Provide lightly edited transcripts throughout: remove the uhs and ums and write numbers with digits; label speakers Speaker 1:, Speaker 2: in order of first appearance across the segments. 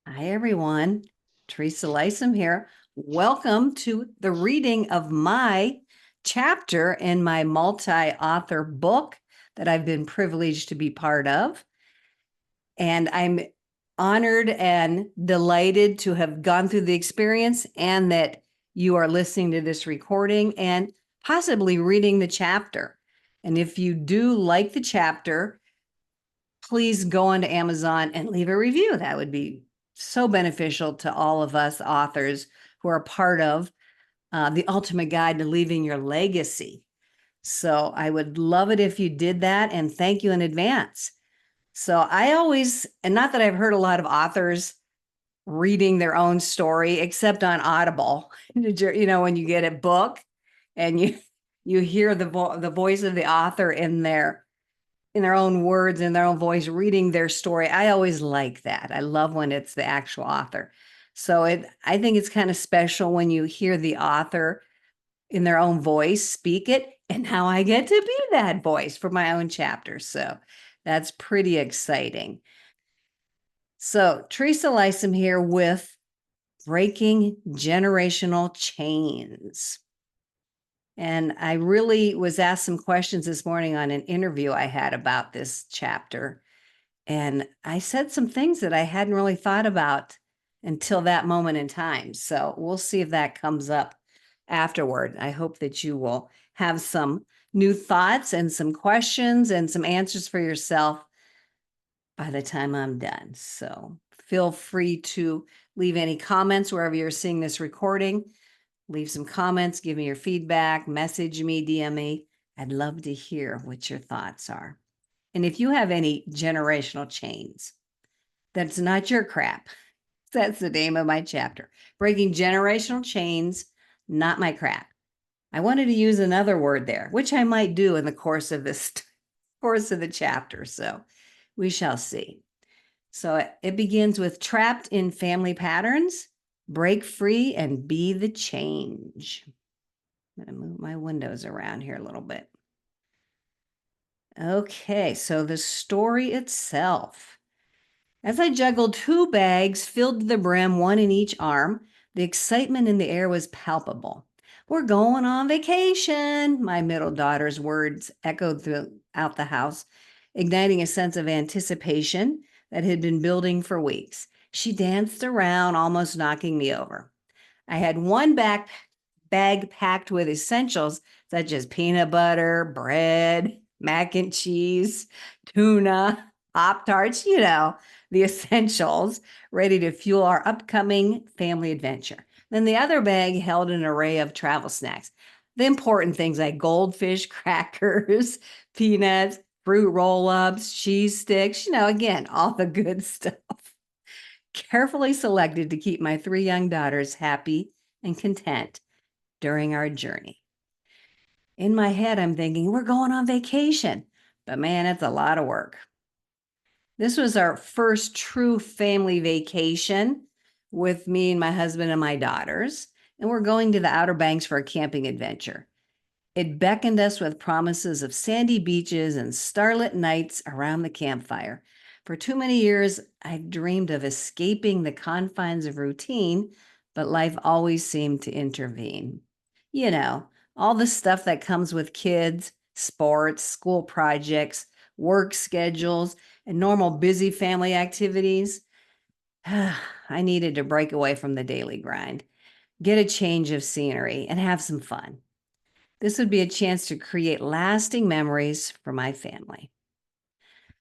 Speaker 1: Hi, everyone. Teresa Lisum here. Welcome to the reading of my chapter in my multi-author book that I've been privileged to be part of. And I'm honored and delighted to have gone through the experience and that you are listening to this recording and possibly reading the chapter. And if you do like the chapter, please go onto Amazon and leave a review. That would be so beneficial to all of us authors who are part of the ultimate guide to leaving your legacy. So I would love it if you did that, and thank you in advance. So I always, and not that I've heard a lot of authors reading their own story, except on Audible. When you get a book and you hear the voice of the author in their own words, in their own voice, reading their story. I always like that. I love when it's the actual author. So I think it's kind of special when you hear the author in their own voice speak it. And now I get to be that voice for my own chapter. So that's pretty exciting. So Teresa Lysum here with Breaking Generational Chains. And I really was asked some questions this morning on an interview I had about this chapter. And I said some things that I hadn't really thought about until that moment in time. So we'll see if that comes up afterward. I hope that you will have some new thoughts and some questions and some answers for yourself by the time I'm done. So feel free to leave any comments wherever you're seeing this recording. Leave some comments, give me your feedback, message me, DM me. I'd love to hear what your thoughts are. And if you have any generational chains, that's not your crap. That's the name of my chapter. Breaking generational chains, not my crap. I wanted to use another word there, which I might do in the course of the chapter. So we shall see. So it begins with trapped in family patterns, break free and be the change. I'm going to move my windows around here a little bit. Okay, so the story itself. As I juggled two bags filled to the brim, one in each arm, the excitement in the air was palpable. We're going on vacation, my middle daughter's words echoed throughout the house, igniting a sense of anticipation that had been building for weeks. She danced around, almost knocking me over. I had one bag packed with essentials such as peanut butter, bread, mac and cheese, tuna, Pop Tarts, the essentials ready to fuel our upcoming family adventure. Then the other bag held an array of travel snacks. The important things like goldfish, crackers, peanuts, fruit roll ups, cheese sticks, again, all the good stuff. Carefully selected to keep my three young daughters happy and content during our journey. In my head, I'm thinking, we're going on vacation, but man, it's a lot of work. This was our first true family vacation with me and my husband and my daughters, and we're going to the Outer Banks for a camping adventure. It beckoned us with promises of sandy beaches and starlit nights around the campfire. For too many years, I dreamed of escaping the confines of routine, but life always seemed to intervene. You know, all the stuff that comes with kids, sports, school projects, work schedules, and normal busy family activities. I needed to break away from the daily grind, get a change of scenery, and have some fun. This would be a chance to create lasting memories for my family.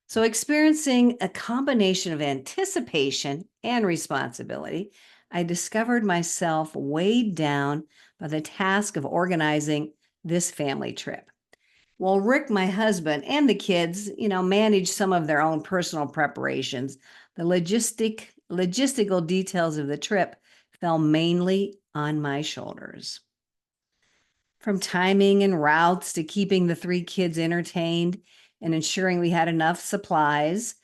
Speaker 1: So, experiencing a combination of anticipation and responsibility, I discovered myself weighed down by the task of organizing this family trip. While Rick, my husband, and the kids, managed some of their own personal preparations, the logistical details of the trip fell mainly on my shoulders. From timing and routes to keeping the three kids entertained and ensuring we had enough supplies,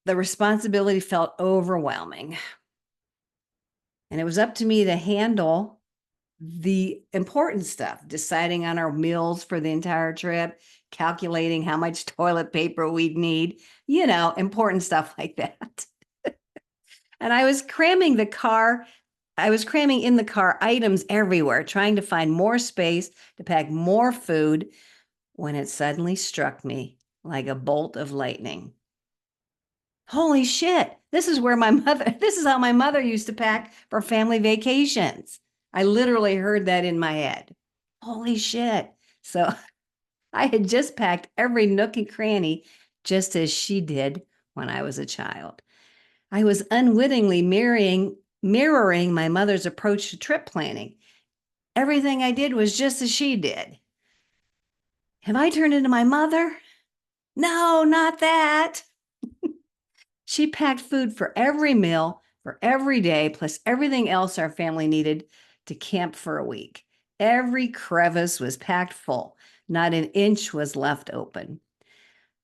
Speaker 1: the responsibility felt overwhelming. And it was up to me to handle the important stuff, deciding on our meals for the entire trip, calculating how much toilet paper we'd need, important stuff like that. And I was cramming in the car items everywhere, trying to find more space to pack more food when it suddenly struck me like a bolt of lightning. Holy shit. This is how my mother used to pack for family vacations. I literally heard that in my head. Holy shit. So I had just packed every nook and cranny just as she did when I was a child. I was unwittingly mirroring my mother's approach to trip planning. Everything I did was just as she did. Have I turned into my mother? No, not that. She packed food for every meal, for every day, plus everything else our family needed to camp for a week. Every crevice was packed full, not an inch was left open.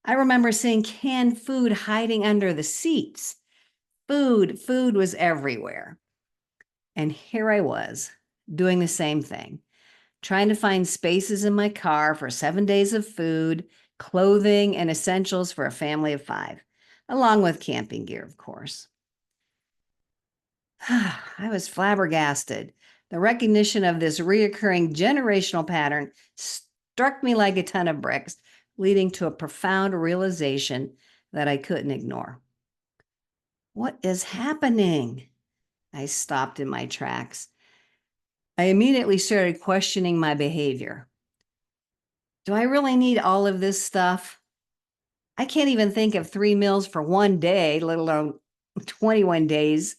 Speaker 1: I remember seeing canned food hiding under the seats. Food was everywhere. And here I was, doing the same thing, trying to find spaces in my car for 7 days of food, clothing, and essentials for a family of 5, along with camping gear, of course. I was flabbergasted. The recognition of this reoccurring generational pattern struck me like a ton of bricks, leading to a profound realization that I couldn't ignore. What is happening? I stopped in my tracks. I immediately started questioning my behavior. Do I really need all of this stuff? I can't even think of 3 meals for one day, let alone 21 days,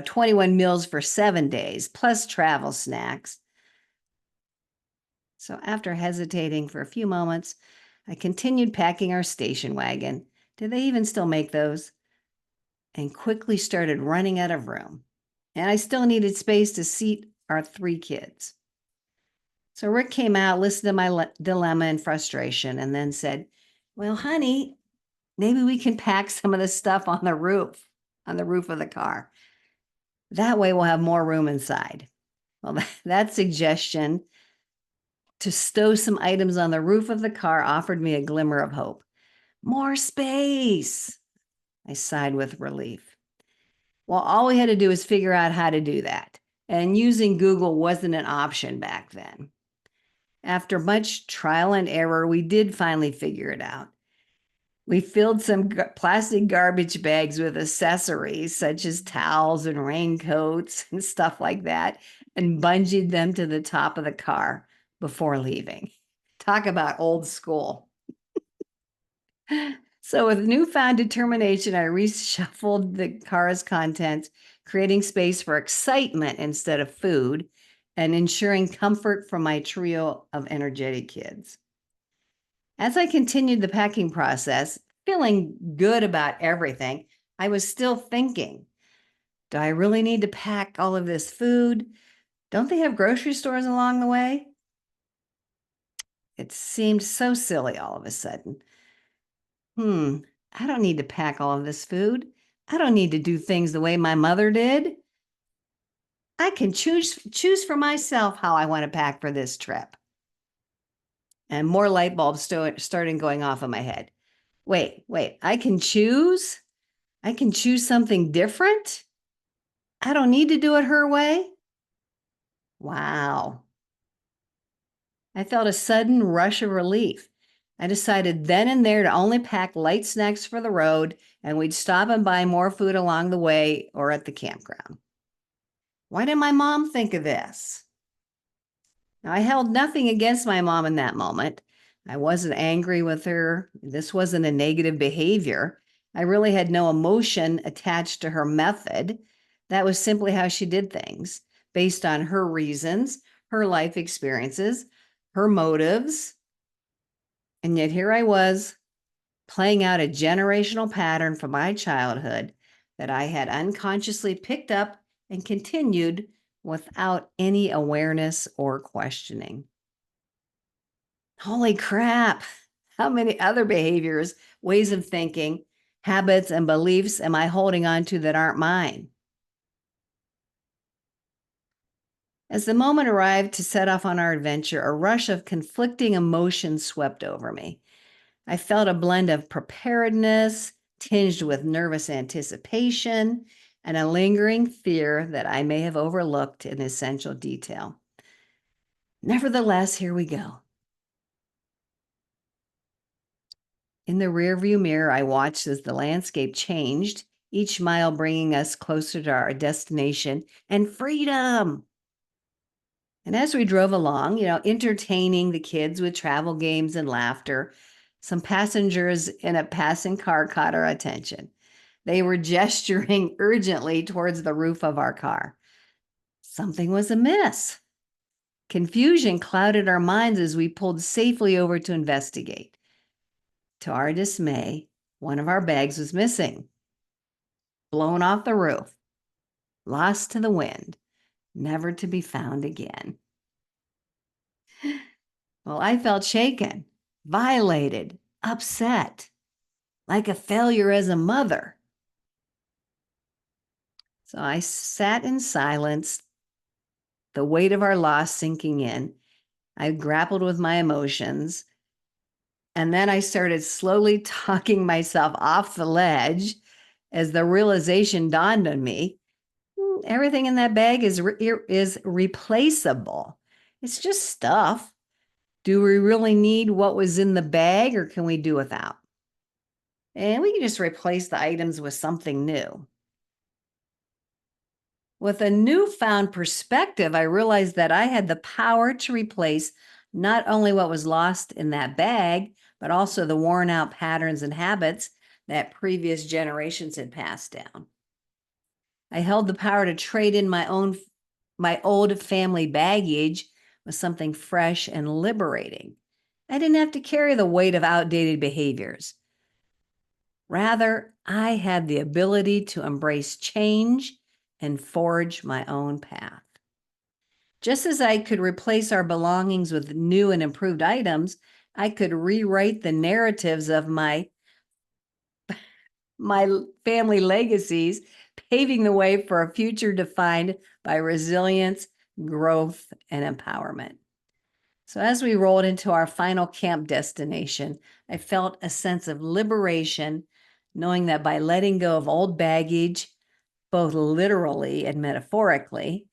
Speaker 1: 21 meals for 7 days, plus travel snacks. So after hesitating for a few moments, I continued packing our station wagon. Do they even still make those? And quickly started running out of room. And I still needed space to seat our 3 kids. So Rick came out, listened to my dilemma and frustration, and then said, well, honey, maybe we can pack some of the stuff on the roof of the car. That way we'll have more room inside. Well, that suggestion to stow some items on the roof of the car offered me a glimmer of hope. More space. I sighed with relief. Well, all we had to do was figure out how to do that. And using Google wasn't an option back then. After much trial and error, we did finally figure it out. We filled some plastic garbage bags with accessories such as towels and raincoats and stuff like that, and bungeed them to the top of the car before leaving. Talk about old school. So with newfound determination, I reshuffled the car's contents, creating space for excitement instead of food, and ensuring comfort for my trio of energetic kids. As I continued the packing process, feeling good about everything, I was still thinking, do I really need to pack all of this food? Don't they have grocery stores along the way? It seemed so silly all of a sudden. I don't need to pack all of this food. I don't need to do things the way my mother did. I can choose for myself how I want to pack for this trip. And more light bulbs started going off in my head. Wait, I can choose? I can choose something different? I don't need to do it her way? Wow. I felt a sudden rush of relief. I decided then and there to only pack light snacks for the road, and we'd stop and buy more food along the way or at the campground. Why didn't my mom think of this? Now, I held nothing against my mom in that moment. I wasn't angry with her. This wasn't a negative behavior. I really had no emotion attached to her method. That was simply how she did things, based on her reasons, her life experiences, her motives. And yet here I was, playing out a generational pattern from my childhood that I had unconsciously picked up and continued without any awareness or questioning. Holy crap. How many other behaviors, ways of thinking, habits, and beliefs am I holding on to that aren't mine? As the moment arrived to set off on our adventure, a rush of conflicting emotions swept over me. I felt a blend of preparedness, tinged with nervous anticipation, and a lingering fear that I may have overlooked an essential detail. Nevertheless, here we go. In the rearview mirror, I watched as the landscape changed, each mile bringing us closer to our destination and freedom. And as we drove along, entertaining the kids with travel games and laughter, some passengers in a passing car caught our attention. They were gesturing urgently towards the roof of our car. Something was amiss. Confusion clouded our minds as we pulled safely over to investigate. To our dismay, one of our bags was missing, blown off the roof, lost to the wind, never to be found again. Well, I felt shaken, violated, upset, like a failure as a mother. So I sat in silence, the weight of our loss sinking in. I grappled with my emotions. And then I started slowly talking myself off the ledge as the realization dawned on me. Everything in that bag is replaceable. It's just stuff. Do we really need what was in the bag, or can we do without? And we can just replace the items with something new. With a newfound perspective, I realized that I had the power to replace not only what was lost in that bag, but also the worn out patterns and habits that previous generations had passed down. I held the power to trade in my old family baggage with something fresh and liberating. I didn't have to carry the weight of outdated behaviors. Rather, I had the ability to embrace change and forge my own path. Just as I could replace our belongings with new and improved items, I could rewrite the narratives of my family legacies, paving the way for a future defined by resilience, growth, and empowerment. So as we rolled into our final camp destination, I felt a sense of liberation, knowing that by letting go of old baggage, both literally and metaphorically,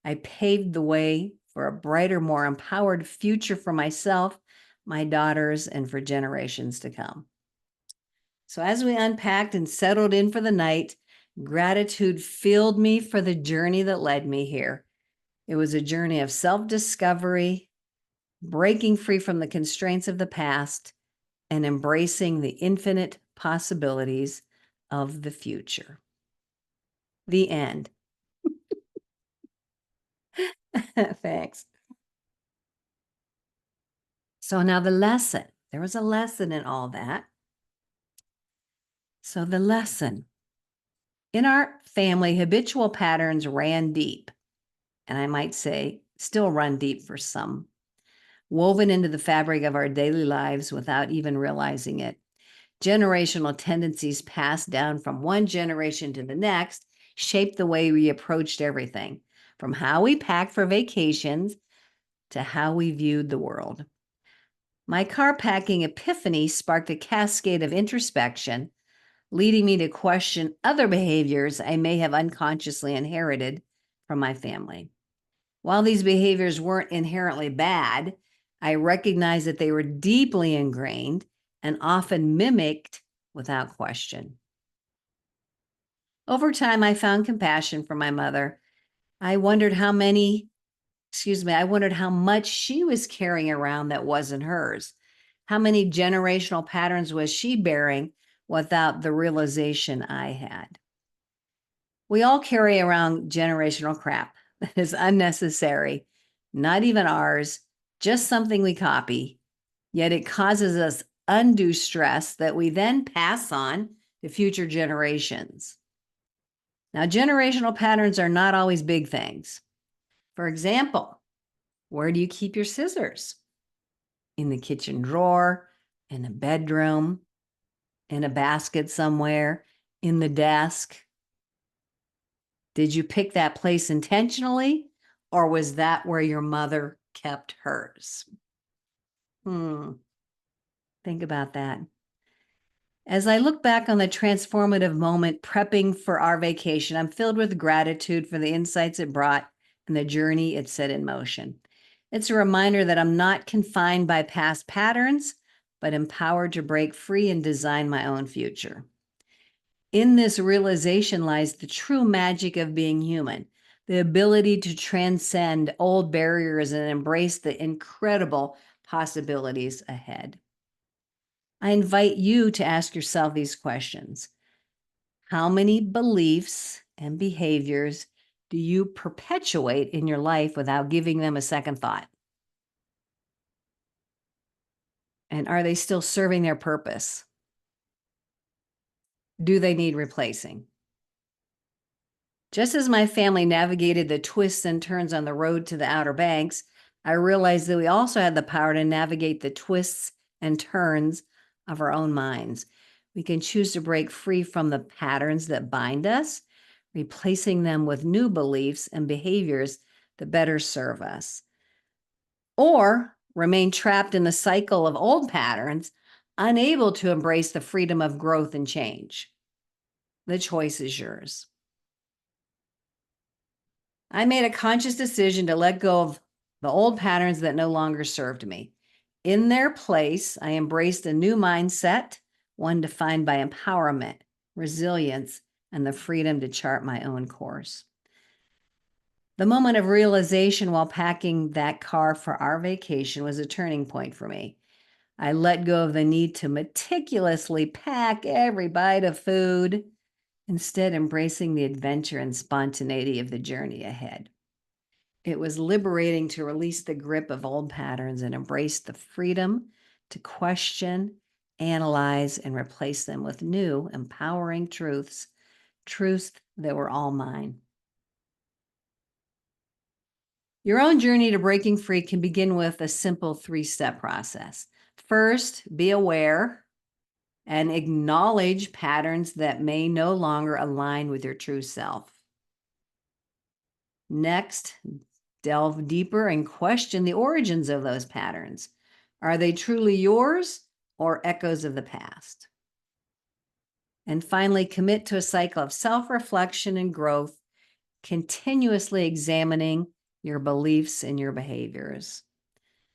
Speaker 1: I paved the way for a brighter, more empowered future for myself, my daughters, and for generations to come. So as we unpacked and settled in for the night, gratitude filled me for the journey that led me here. It was a journey of self-discovery, breaking free from the constraints of the past, and embracing the infinite possibilities of the future. The end. Thanks. So now the lesson. There was a lesson in all that. So the lesson. In our family, habitual patterns ran deep, and I might say still run deep for some, woven into the fabric of our daily lives without even realizing it. Generational tendencies passed down from one generation to the next shaped the way we approached everything, from how we packed for vacations to how we viewed the world. My car packing epiphany sparked a cascade of introspection, leading me to question other behaviors I may have unconsciously inherited from my family. While these behaviors weren't inherently bad, I recognized that they were deeply ingrained and often mimicked without question. Over time, I found compassion for my mother. I wondered how much she was carrying around that wasn't hers. How many generational patterns was she bearing without the realization I had? We all carry around generational crap that is unnecessary, not even ours, just something we copy, yet it causes us undue stress that we then pass on to future generations. Now, generational patterns are not always big things. For example, where do you keep your scissors? In the kitchen drawer, in the bedroom, in a basket somewhere, in the desk. Did you pick that place intentionally, or was that where your mother kept hers? Think about that. As I look back on the transformative moment prepping for our vacation, I'm filled with gratitude for the insights it brought and the journey it set in motion. It's a reminder that I'm not confined by past patterns, but empowered to break free and design my own future. In this realization lies the true magic of being human, the ability to transcend old barriers and embrace the incredible possibilities ahead. I invite you to ask yourself these questions. How many beliefs and behaviors do you perpetuate in your life without giving them a second thought? And are they still serving their purpose? Do they need replacing? Just as my family navigated the twists and turns on the road to the Outer Banks, I realized that we also had the power to navigate the twists and turns of our own minds. We can choose to break free from the patterns that bind us, replacing them with new beliefs and behaviors that better serve us, or remain trapped in the cycle of old patterns, unable to embrace the freedom of growth and change. The choice is yours. I made a conscious decision to let go of the old patterns that no longer served me. In their place, I embraced a new mindset, one defined by empowerment, resilience, and the freedom to chart my own course. The moment of realization while packing that car for our vacation was a turning point for me. I let go of the need to meticulously pack every bite of food, instead embracing the adventure and spontaneity of the journey ahead. It was liberating to release the grip of old patterns and embrace the freedom to question, analyze, and replace them with new, empowering truths that were all mine. Your own journey to breaking free can begin with a simple 3-step process. First, be aware and acknowledge patterns that may no longer align with your true self. Next, delve deeper and question the origins of those patterns. Are they truly yours or echoes of the past? And finally, commit to a cycle of self-reflection and growth, continuously examining your beliefs and your behaviors.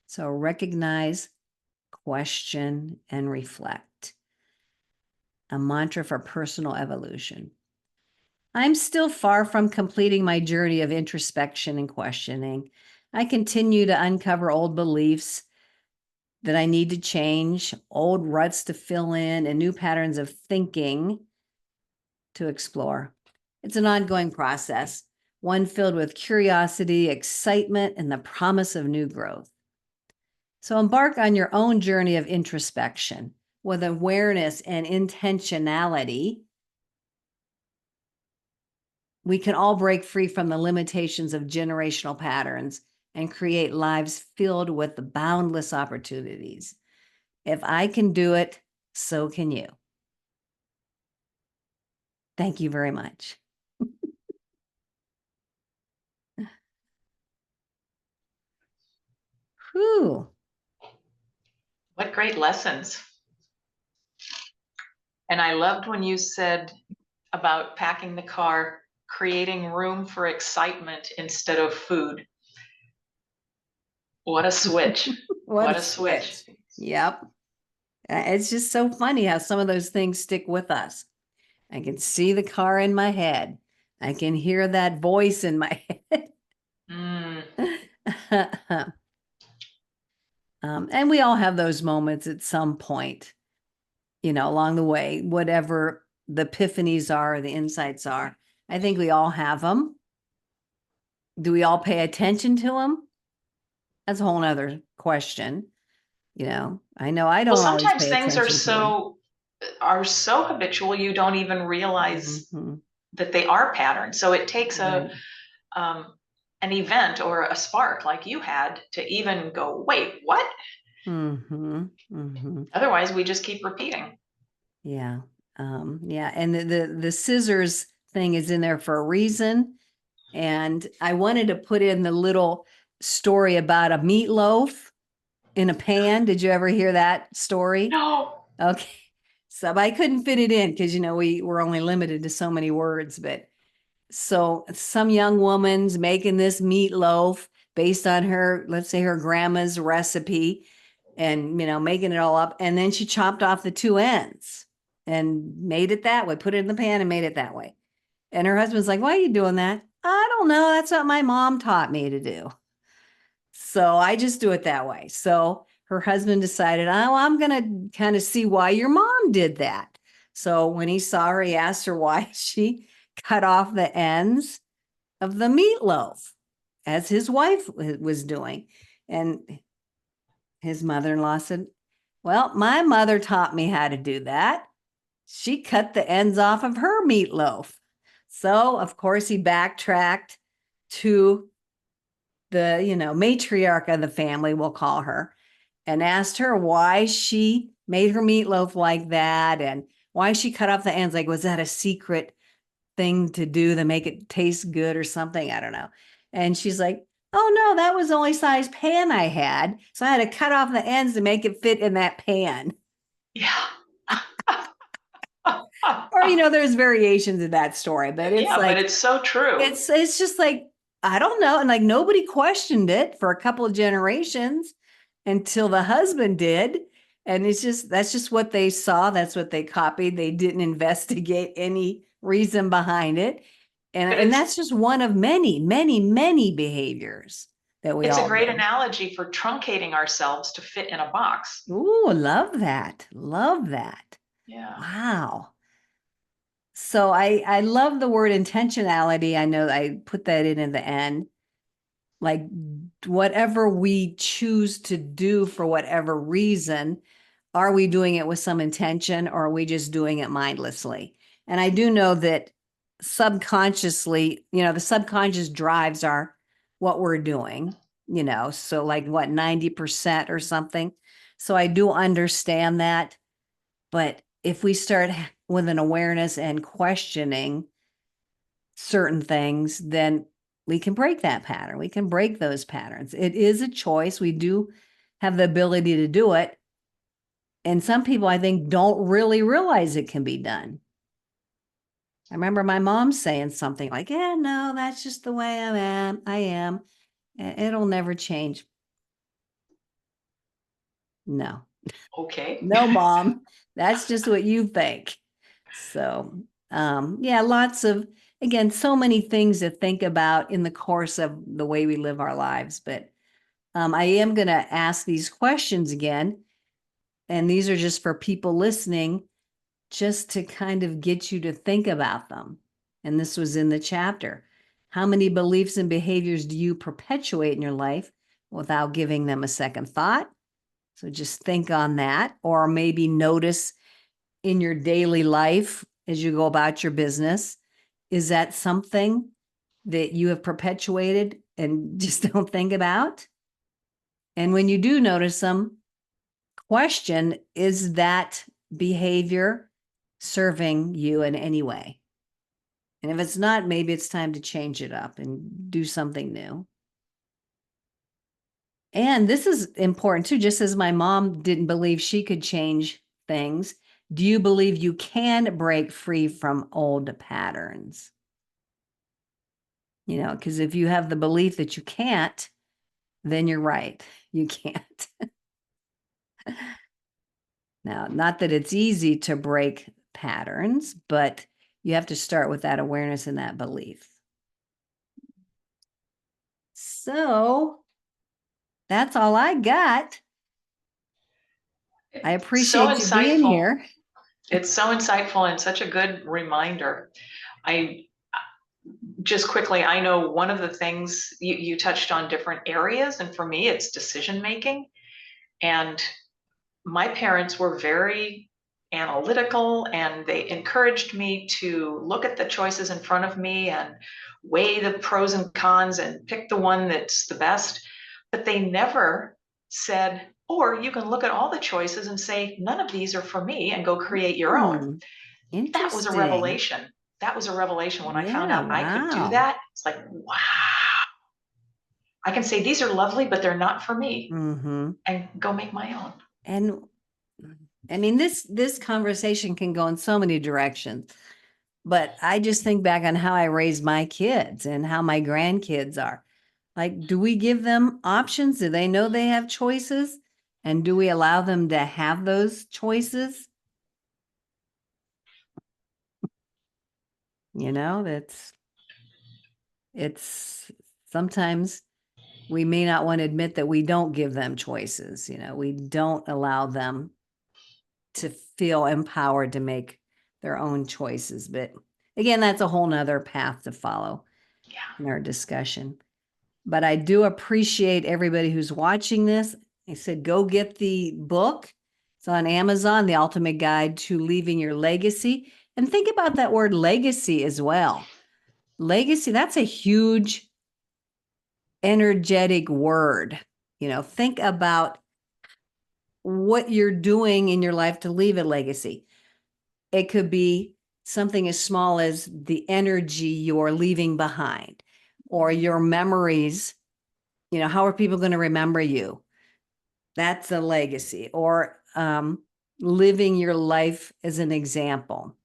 Speaker 1: So recognize, question, and reflect. A mantra for personal evolution. I'm still far from completing my journey of introspection and questioning. I continue to uncover old beliefs that I need to change, old ruts to fill in, and new patterns of thinking to explore. It's an ongoing process, one filled with curiosity, excitement, and the promise of new growth. So embark on your own journey of introspection with awareness and intentionality. We can all break free from the limitations of generational patterns and create lives filled with boundless opportunities. If I can do it, so can you. Thank you very much. Whew.
Speaker 2: What great lessons. And I loved when you said about packing the car, creating room for excitement instead of food. What a switch.
Speaker 1: What a switch. Yep. It's just so funny how some of those things stick with us. I can see the car in my head. I can hear that voice in my head. And we all have those moments at some point, along the way, whatever the epiphanies are, the insights are. I think we all have them. Do we all pay attention to them? That's a whole nother question. I know I don't always
Speaker 2: sometimes
Speaker 1: pay
Speaker 2: things
Speaker 1: attention
Speaker 2: are so habitual you don't even realize that they are patterns. So it takes an event or a spark like you had to even go, wait, what? Otherwise, we just keep repeating.
Speaker 1: Yeah. Yeah. And the scissors thing is in there for a reason. And I wanted to put in the little story about a meatloaf in a pan. Did you ever hear that story?
Speaker 2: No.
Speaker 1: Okay. So I couldn't fit it in because, we were only limited to so many words. But so some young woman's making this meatloaf based on her, let's say her grandma's recipe and, making it all up. And then she chopped off the two ends and made it that way, put it in the pan and made it that way. And her husband's like, why are you doing that? I don't know. That's what my mom taught me to do. So I just do it that way. So her husband decided, oh, I'm going to kind of see why your mom did that. So when he saw her, he asked her why she cut off the ends of the meatloaf, as his wife was doing. And his mother in law said, well, my mother taught me how to do that. She cut the ends off of her meatloaf. So, of course, he backtracked to the, matriarch of the family, we'll call her, and asked her why she made her meatloaf like that and why she cut off the ends. Like, was that a secret thing to do to make it taste good or something? I don't know. And she's like, oh no, that was the only size pan I had. So I had to cut off the ends to make it fit in that pan.
Speaker 2: Yeah.
Speaker 1: Or, there's variations of that story, but it's
Speaker 2: Yeah, but
Speaker 1: like,
Speaker 2: it's so true.
Speaker 1: it's just like, I don't know. And like nobody questioned it for a couple of generations until the husband did. And that's just what they saw. That's what they copied. They didn't investigate any reason behind it. And,
Speaker 2: But
Speaker 1: and that's just one of many, many, many behaviors that we
Speaker 2: it's a
Speaker 1: all
Speaker 2: great
Speaker 1: do.
Speaker 2: analogy for truncating ourselves to fit in a box.
Speaker 1: Ooh, love that. Love that.
Speaker 2: Yeah.
Speaker 1: Wow. So I love the word intentionality. I know I put that in the end. Like whatever we choose to do for whatever reason, are we doing it with some intention or are we just doing it mindlessly? And I do know that subconsciously, the subconscious drives are what we're doing, so like what, 90% or something. So I do understand that. But if we start with an awareness and questioning certain things, then we can break that pattern. We can break those patterns. It is a choice. We do have the ability to do it. And some people, I think, don't really realize it can be done. I remember my mom saying something like, yeah, no, that's just the way I am. I am. It'll never change. No,
Speaker 2: Okay.
Speaker 1: no, mom, that's just what you think. So, yeah, lots of, again, so many things to think about in the course of the way we live our lives. But I am going to ask these questions again. And these are just for people listening, just to kind of get you to think about them. And this was in the chapter. How many beliefs and behaviors do you perpetuate in your life without giving them a second thought? So just think on that, or maybe notice in your daily life as you go about your business. Is that something that you have perpetuated and just don't think about? And when you do notice them, question, is that behavior serving you in any way? And if it's not, maybe it's time to change it up and do something new. And this is important too, just as my mom didn't believe she could change things. Do you believe you can break free from old patterns? Because if you have the belief that you can't, then you're right. You can't. Now, not that it's easy to break patterns, but you have to start with that awareness and that belief. So that's all I got. I
Speaker 2: So
Speaker 1: appreciate you being
Speaker 2: insightful.
Speaker 1: here.
Speaker 2: It's so insightful and such a good reminder. I just quickly, I know one of the things you touched on different areas, and for me, it's decision making. And my parents were very analytical and they encouraged me to look at the choices in front of me and weigh the pros and cons and pick the one that's the best. But they never said, or you can look at all the choices and say, none of these are for me and go create your own.
Speaker 1: Hmm,
Speaker 2: That was a
Speaker 1: interesting.
Speaker 2: revelation. That was a revelation when I found
Speaker 1: Yeah,
Speaker 2: out I could do
Speaker 1: wow.
Speaker 2: that. It's like, wow, I can say these are lovely, but they're not for me
Speaker 1: Mm-hmm.
Speaker 2: and go make my own.
Speaker 1: And I mean, this conversation can go in so many directions, but I just think back on how I raised my kids and how my grandkids are. Like, do we give them options? Do they know they have choices? And do we allow them to have those choices? It's sometimes we may not want to admit that we don't give them choices. We don't allow them to feel empowered to make their own choices. But again, that's a whole nother path to follow in our discussion. But I do appreciate everybody who's watching this. I said, go get the book. It's on Amazon, The Ultimate Guide to Leaving Your Legacy. And think about that word legacy as well. Legacy, that's a huge, energetic word. Think about what you're doing in your life to leave a legacy. It could be something as small as the energy you're leaving behind or your memories. How are people going to remember you? That's a legacy. Or living your life as an example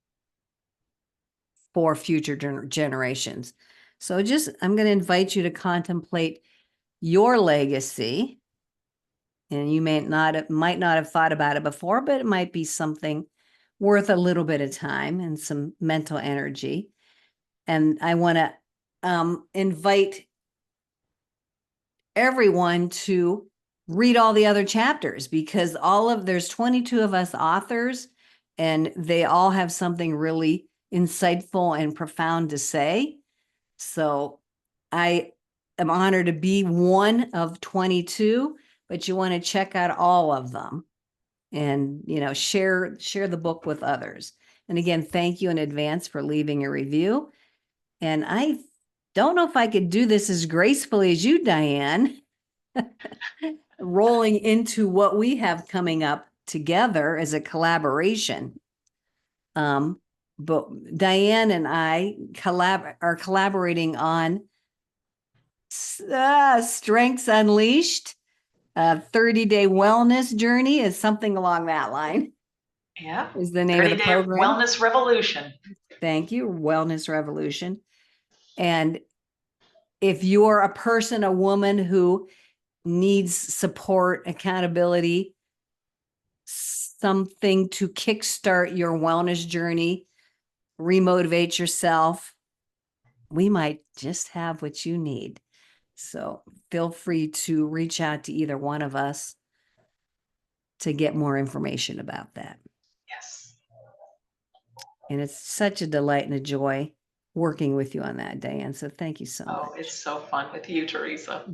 Speaker 1: for future generations. So I'm going to invite you to contemplate your legacy. And you might not have thought about it before, but it might be something worth a little bit of time and some mental energy. And I want to invite everyone to read all the other chapters, because there's 22 of us authors, and they all have something really insightful and profound to say. So I am honored to be one of 22, but you want to check out all of them and, share the book with others. And again, thank you in advance for leaving a review. And I don't know if I could do this as gracefully as you, Diane, rolling into what we have coming up together as a collaboration. But Diane and I are collaborating on Strengths Unleashed, a 30-day wellness journey, is something along that line.
Speaker 2: Yeah.
Speaker 1: Is the name of the
Speaker 2: 30-day
Speaker 1: program.
Speaker 2: wellness revolution.
Speaker 1: Thank you. Wellness Revolution. And if you're a person, a woman who needs support, accountability, something to kickstart your wellness journey, remotivate yourself, we might just have what you need. So feel free to reach out to either one of us to get more information about that.
Speaker 2: Yes.
Speaker 1: And it's such a delight and a joy working with you on that, Diane. So thank you so much.
Speaker 2: Oh, it's so fun with you, Teresa.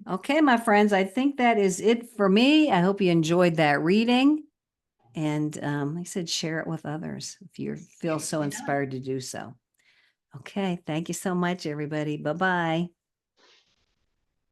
Speaker 1: Okay, my friends, I think that is it for me. I hope you enjoyed that reading. And like I said, share it with others if you feel so inspired to do so. Okay, thank you so much, everybody. Bye-bye.